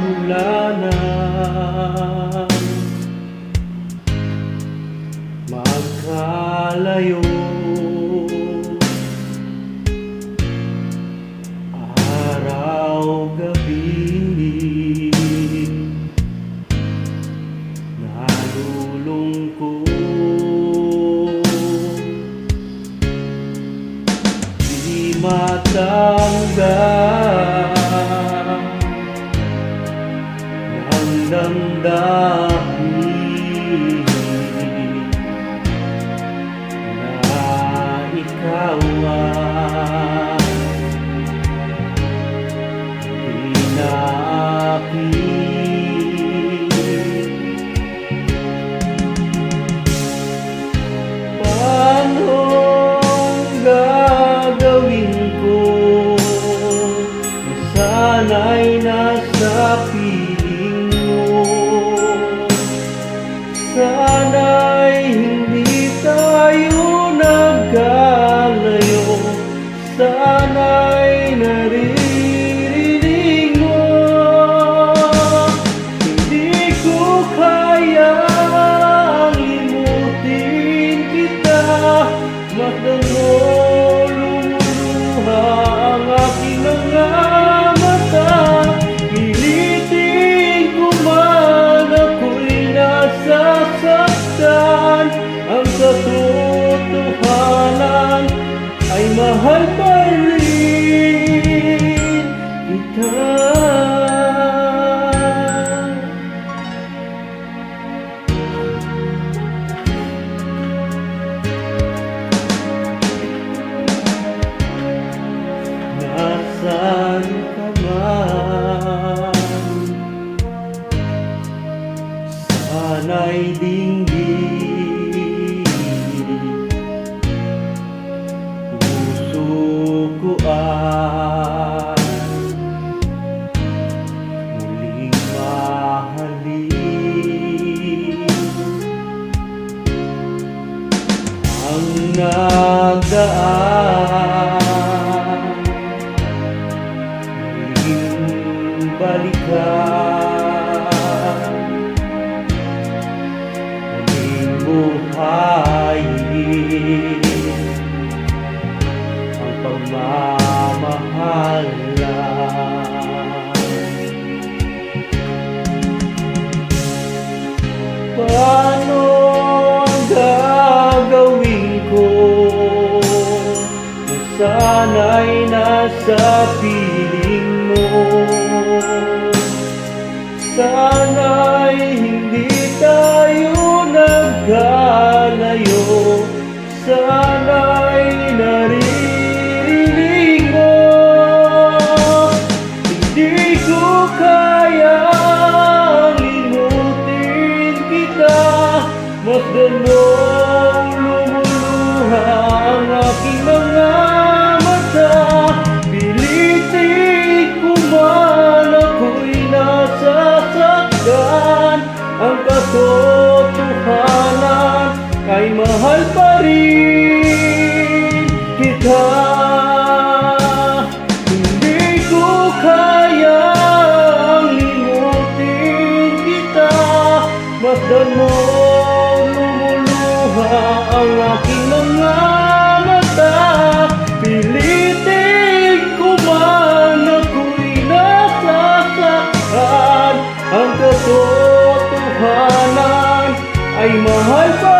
hulanan, magkalayo, araw-gabi, nalulungkot, di matanggal ng damdamin na ikaw ay pinakit. Paanong gagawin ko na sana'y nasa piling mo? Sana'y hindi tayo nagkalayo, sana'y naririnig mo. Hindi ko kayang limutin kita, masdan mo lumuluha ang aking mga mata. Pilitin ko man ako'y nasasaktan, ang katotohanan ay mahal pa rin kita. Nasaan ka man, sana'y dinggin puso ko ay muling mahalin. Ang nagdaan muling balikan, muling buhayin ang pagmamahalan. Paano ang gagawin ko kung sana'y nasa piling mo? Sana'y hindi tayo nagkalayo, sana'y naririnig mo. Hindi ko kayang limutin kita, masdan mo lumuluha ang aking mga mata. Pilitin ko man ako'y nasasaktan, ang katotohanan ay mahal pa rin kita. Hindi ko kayang limutin kita, masdan mo lumuluha ang aking mga mata. Pilitin ko man ako'y nasasaktan, ang katotohanan ay mahal pa